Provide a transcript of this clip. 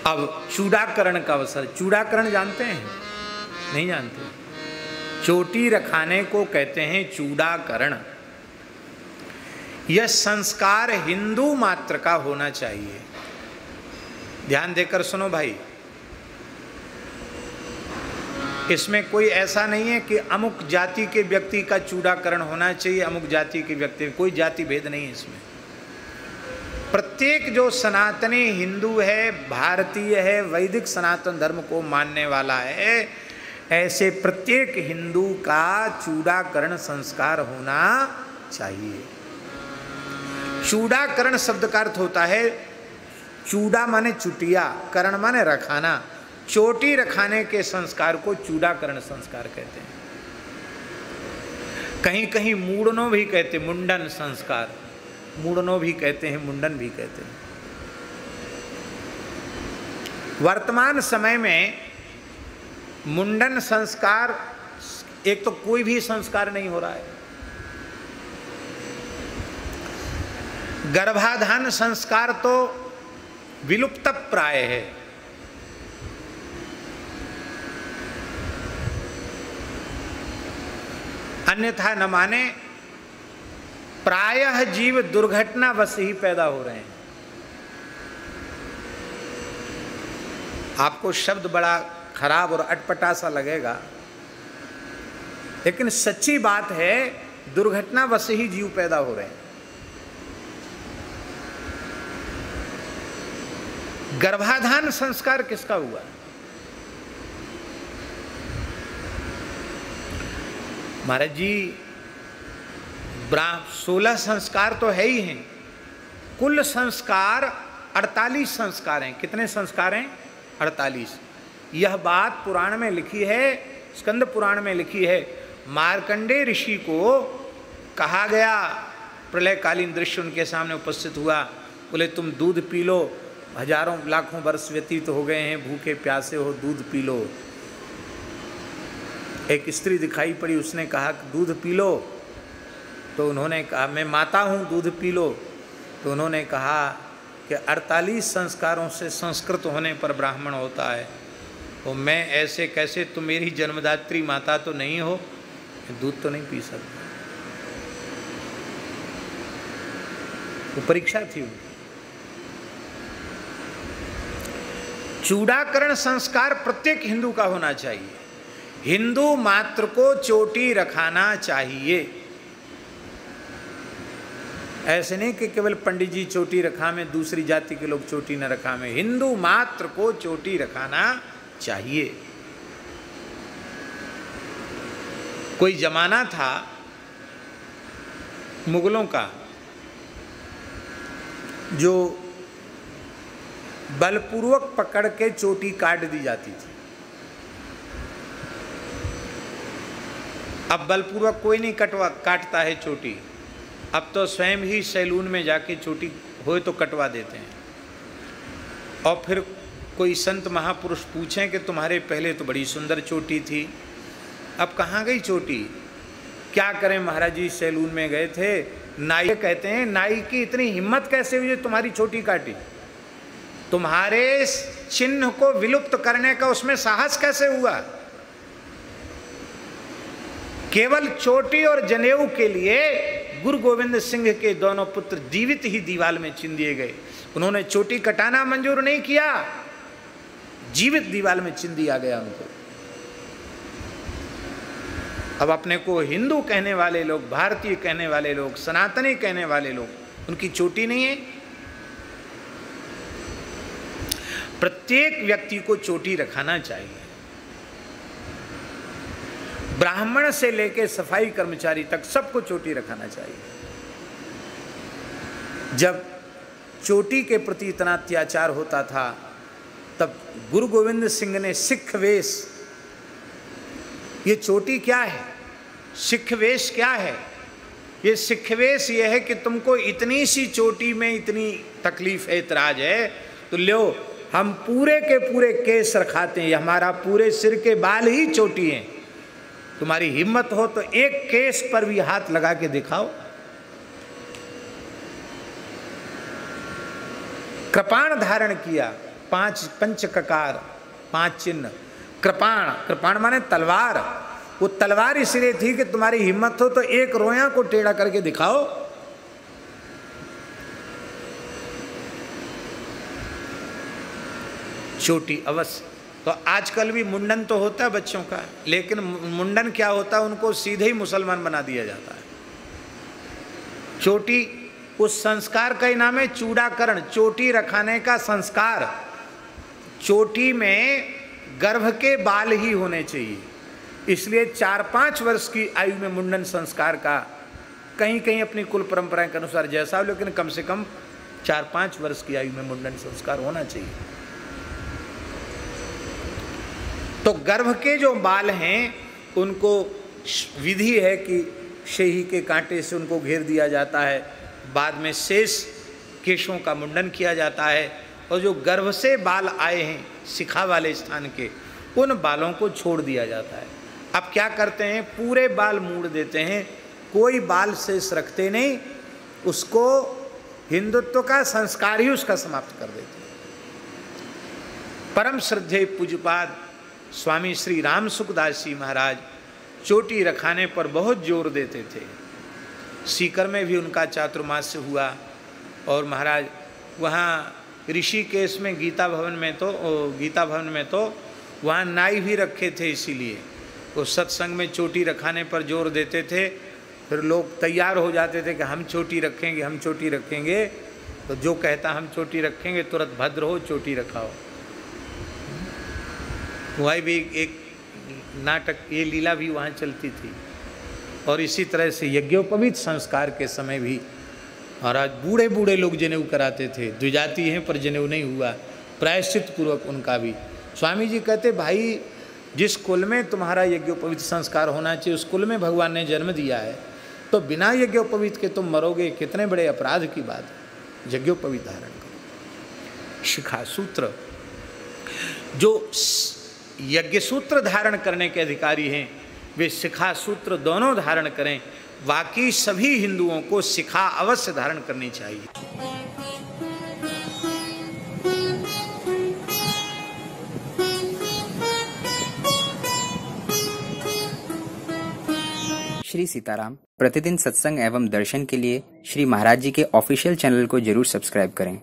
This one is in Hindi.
अब चूड़ाकरण का अवसर, चूड़ाकरण जानते हैं? नहीं जानते? चोटी रखाने को कहते हैं चूड़ाकरण। यह संस्कार हिंदू मात्र का होना चाहिए। ध्यान देकर सुनो भाई, इसमें कोई ऐसा नहीं है कि अमुक जाति के व्यक्ति का चूड़ाकरण होना चाहिए, अमुक जाति के व्यक्ति, कोई जाति भेद नहीं है इसमें। प्रत्येक जो सनातनी हिंदू है, भारतीय है, वैदिक सनातन धर्म को मानने वाला है, ऐसे प्रत्येक हिंदू का चूड़ाकरण संस्कार होना चाहिए। चूड़ाकरण शब्द का अर्थ होता है, चूड़ा माने चुटिया, करण माने रखाना, चोटी रखाने के संस्कार को चूड़ाकरण संस्कार कहते हैं। कहीं कहीं मूड़नो भी कहते, मुंडन संस्कार, मूड़नो भी कहते हैं, मुंडन भी कहते हैं। वर्तमान समय में मुंडन संस्कार, एक तो कोई भी संस्कार नहीं हो रहा है। गर्भाधान संस्कार तो विलुप्त प्राय है। अन्यथा न माने, प्रायः जीव दुर्घटनावश ही पैदा हो रहे हैं। आपको शब्द बड़ा खराब और अटपटा सा लगेगा, लेकिन सच्ची बात है, दुर्घटनावश ही जीव पैदा हो रहे हैं। गर्भाधान संस्कार किसका हुआ? महाराज जी 16 संस्कार तो है ही हैं, कुल संस्कार 48 संस्कार हैं। कितने संस्कार हैं? 48। यह बात पुराण में लिखी है, स्कंद पुराण में लिखी है। मार्कंडेय ऋषि को कहा गया, प्रलयकालीन दृश्य उनके सामने उपस्थित हुआ, बोले तुम दूध पी लो, हजारों लाखों वर्ष व्यतीत हो गए हैं, भूखे प्यासे हो, दूध पी लो। एक स्त्री दिखाई पड़ी, उसने कहा कि दूध पी लो, तो उन्होंने कहा मैं माता हूँ, दूध पी लो। तो उन्होंने कहा कि 48 संस्कारों से संस्कृत होने पर ब्राह्मण होता है, तो मैं ऐसे कैसे, तुम मेरी जन्मदात्री माता तो नहीं हो, दूध तो नहीं पी सकता। वो परीक्षा थी उनकी। चूड़ाकरण संस्कार प्रत्येक हिंदू का होना चाहिए। हिंदू मात्र को चोटी रखाना चाहिए। ऐसे नहीं कि केवल पंडित जी चोटी रखा में, दूसरी जाति के लोग चोटी न रखा में। हिंदू मात्र को चोटी रखाना चाहिए। कोई जमाना था मुगलों का, जो बलपूर्वक पकड़ के चोटी काट दी जाती थी। अब बलपूर्वक कोई नहीं काटता है चोटी। अब तो स्वयं ही सैलून में जाके चोटी होए तो कटवा देते हैं। और फिर कोई संत महापुरुष पूछें कि तुम्हारे पहले तो बड़ी सुंदर चोटी थी, अब कहाँ गई चोटी? क्या करें महाराज जी, सैलून में गए थे, नाई कहते हैं नाई की इतनी हिम्मत कैसे हुई तुम्हारी चोटी काटी? तुम्हारे चिन्ह को विलुप्त करने का उसमें साहस कैसे हुआ? केवल चोटी और जनेऊ के लिए गुरु गोविंद सिंह के दोनों पुत्र जीवित ही दीवाल में चिन दिए गए। उन्होंने चोटी कटाना मंजूर नहीं किया, जीवित दीवाल में चिन दिया गया उनको। अब अपने को हिंदू कहने वाले लोग, भारतीय कहने वाले लोग, सनातनी कहने वाले लोग, उनकी चोटी नहीं है। प्रत्येक व्यक्ति को चोटी रखाना चाहिए। ब्राह्मण से लेकर सफाई कर्मचारी तक सबको चोटी रखाना चाहिए। जब चोटी के प्रति इतना अत्याचार होता था, तब गुरु गोविंद सिंह ने सिख वेश, ये चोटी क्या है, सिख वेश क्या है? ये सिख वेश ये है कि तुमको इतनी सी चोटी में इतनी तकलीफ है, इतराज है, तो लो हम पूरे के पूरे केस रखाते हैं, हमारा पूरे सिर के बाल ही चोटी हैं। तुम्हारी हिम्मत हो तो एक केस पर भी हाथ लगा के दिखाओ। कृपाण धारण किया, पंच ककार, 5 चिन्ह। कृपाण, कृपाण माने तलवार। वो तलवार इसलिए थी कि तुम्हारी हिम्मत हो तो एक रोया को टेढ़ा करके दिखाओ। चोटी अवश्य। तो आजकल भी मुंडन तो होता है बच्चों का, लेकिन मुंडन क्या होता है, उनको सीधे ही मुसलमान बना दिया जाता है। चोटी उस संस्कार का ही नाम है चूड़ाकरण, चोटी रखाने का संस्कार। चोटी में गर्भ के बाल ही होने चाहिए, इसलिए 4-5 वर्ष की आयु में मुंडन संस्कार का, कहीं कहीं अपनी कुल परंपरा के अनुसार जैसा, लेकिन कम से कम 4-5 वर्ष की आयु में मुंडन संस्कार होना चाहिए। तो गर्भ के जो बाल हैं उनको विधि है कि शेही के कांटे से उनको घेर दिया जाता है, बाद में शेष केशों का मुंडन किया जाता है, और जो गर्भ से बाल आए हैं शिखा वाले स्थान के, उन बालों को छोड़ दिया जाता है। अब क्या करते हैं, पूरे बाल मूड़ देते हैं, कोई बाल शेष रखते नहीं, उसको हिंदुत्व का संस्कार ही उसका समाप्त कर देते हैं। परम श्रद्धेय पूज्यपाद स्वामी श्री राम सुखदास जी महाराज चोटी रखाने पर बहुत जोर देते थे। सीकर में भी उनका चातुर्मास्य हुआ, और महाराज वहाँ ऋषिकेश में गीता भवन में तो वहाँ नाई भी रखे थे, इसीलिए वो सत्संग में चोटी रखाने पर जोर देते थे। फिर लोग तैयार हो जाते थे कि हम चोटी रखेंगे, हम चोटी रखेंगे। तो जो कहता हम चोटी रखेंगे तुरंत भद्र हो, चोटी रखाओ। वही भी एक नाटक, ये लीला भी वहाँ चलती थी। और इसी तरह से यज्ञोपवीत संस्कार के समय भी महाराज बूढ़े बूढ़े लोग जनेऊ कराते थे। द्विजाति हैं पर जनेऊ नहीं हुआ, प्रायश्चित पूर्वक उनका भी। स्वामी जी कहते, भाई जिस कुल में तुम्हारा यज्ञोपवीत संस्कार होना चाहिए, उस कुल में भगवान ने जन्म दिया है, तो बिना यज्ञोपवीत के तुम मरोगे, कितने बड़े अपराध की बात है। यज्ञोपवीत धारण करो। शिखा सूत्र, जो यज्ञ सूत्र धारण करने के अधिकारी हैं वे शिखा सूत्र दोनों धारण करें। बाकी सभी हिंदुओं को शिखा अवश्य धारण करनी चाहिए। श्री सीताराम प्रतिदिन सत्संग एवं दर्शन के लिए श्री महाराज जी के ऑफिशियल चैनल को जरूर सब्सक्राइब करें।